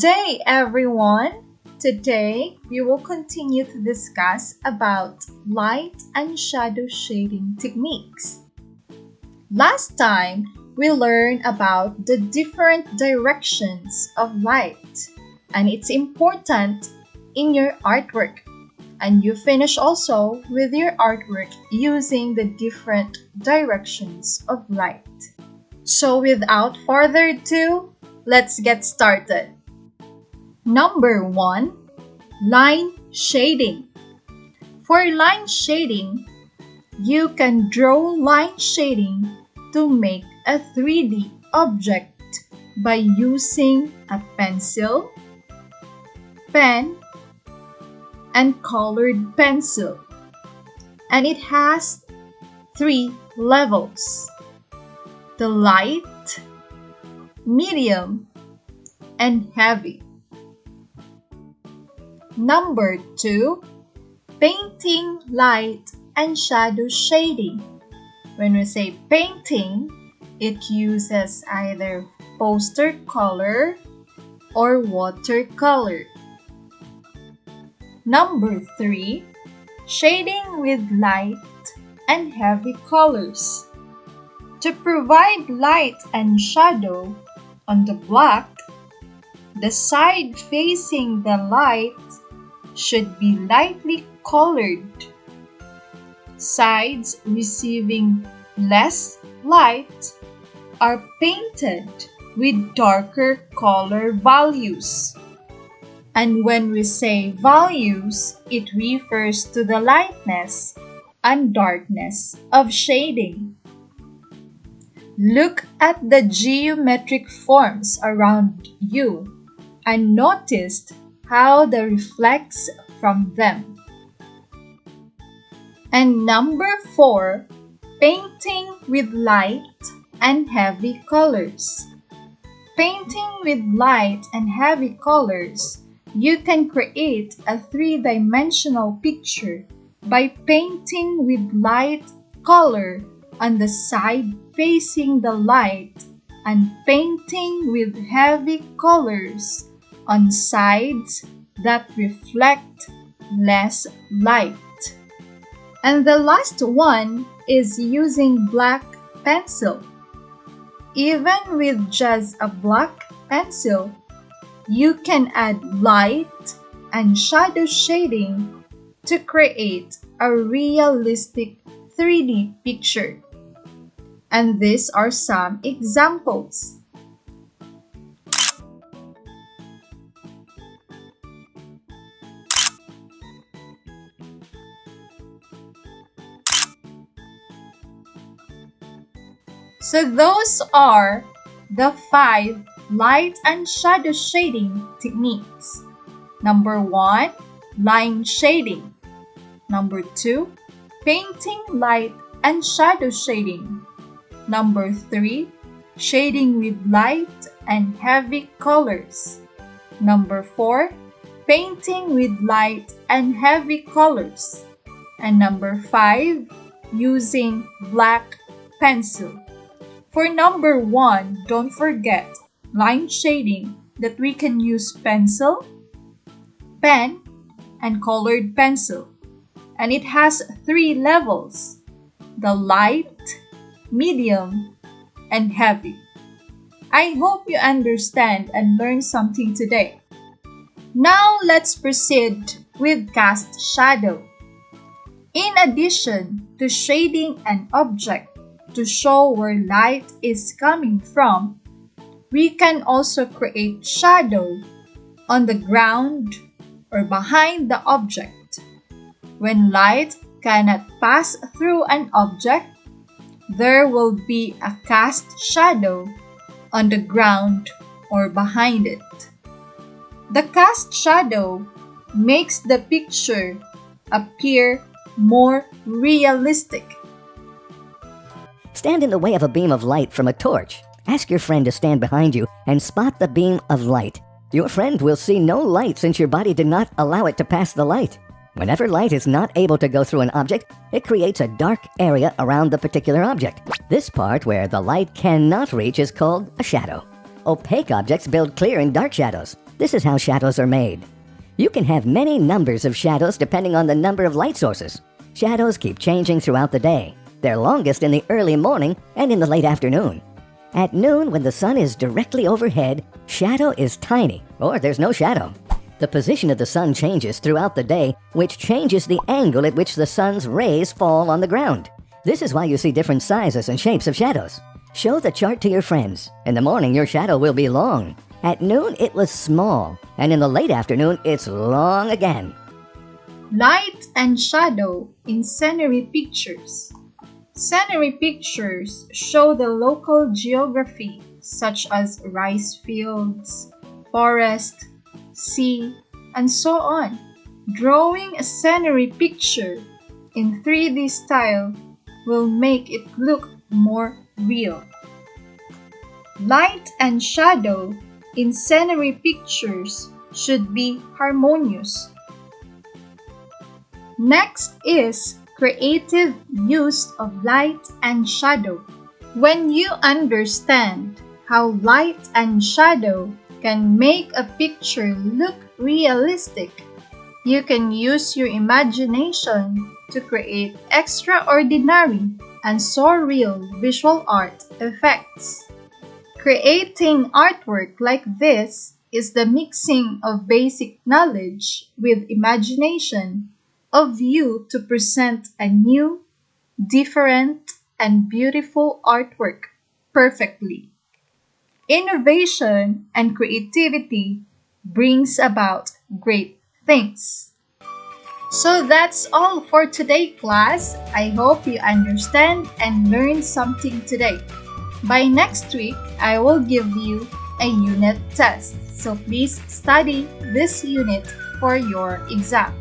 day, everyone! Today, we will continue to discuss about light and shadow shading techniques. Last time, we learned about the different directions of light, and it's important in your artwork. And you finish also with your artwork using the different directions of light. So without further ado, let's get started. Number 1, line shading. For line shading, you can draw line shading to make a 3D object by using a pencil, pen, and colored pencil. And it has 3 levels: the light, medium, and heavy. Number 2, painting light and shadow shading. When we say painting, it uses either poster color or watercolor. Number 3, shading with light and heavy colors. To provide light and shadow on the black, the side facing the light should be lightly colored. Sides receiving less light are painted with darker color values. And when we say values, it refers to the lightness and darkness of shading. Look at the geometric forms around you and notice how they reflect from them. And number 4, painting with light and heavy colors. Painting with light and heavy colors, you can create a 3-dimensional picture by painting with light color on the side facing the light and painting with heavy colors on sides that reflect less light. And the last one is using black pencil. Even with just a black pencil, you can add light and shadow shading to create a realistic 3D picture. And these are some examples. So those are the 5 light and shadow shading techniques. Number 1, line shading. Number 2, painting light and shadow shading. Number 3, shading with light and heavy colors. Number 4, painting with light and heavy colors. And number 5, using black pencil. For number 1, don't forget line shading that we can use pencil, pen, and colored pencil. And it has 3 levels: the light, medium, and heavy. I hope you understand and learn something today. Now let's proceed with cast shadow. In addition to shading an object to show where light is coming from, we can also create shadow on the ground or behind the object. When light cannot pass through an object, there will be a cast shadow on the ground or behind it. The cast shadow makes the picture appear more realistic. Stand in the way of a beam of light from a torch. Ask your friend to stand behind you and spot the beam of light. Your friend will see no light since your body did not allow it to pass the light. Whenever light is not able to go through an object, it creates a dark area around the particular object. This part where the light cannot reach is called a shadow. Opaque objects build clear and dark shadows. This is how shadows are made. You can have many numbers of shadows depending on the number of light sources. Shadows keep changing throughout the day. They're longest in the early morning and in the late afternoon. At noon, when the sun is directly overhead, shadow is tiny, or there's no shadow. The position of the sun changes throughout the day, which changes the angle at which the sun's rays fall on the ground. This is why you see different sizes and shapes of shadows. Show the chart to your friends. In the morning, your shadow will be long. At noon, it was small, and in the late afternoon, it's long again. Light and shadow in scenery pictures. Scenery pictures show the local geography, such as rice fields, forest, sea, and so on. Drawing a scenery picture in 3D style will make it look more real. Light and shadow in scenery pictures should be harmonious. Next is creative use of light and shadow. When you understand how light and shadow can make a picture look realistic, you can use your imagination to create extraordinary and surreal visual art effects. Creating artwork like this is the mixing of basic knowledge with imagination of you to present a new, different, and beautiful artwork perfectly. Innovation and creativity brings about great things. So that's all for today, class. I hope you understand and learned something today. By next week, I will give you a unit test. So please study this unit for your exam.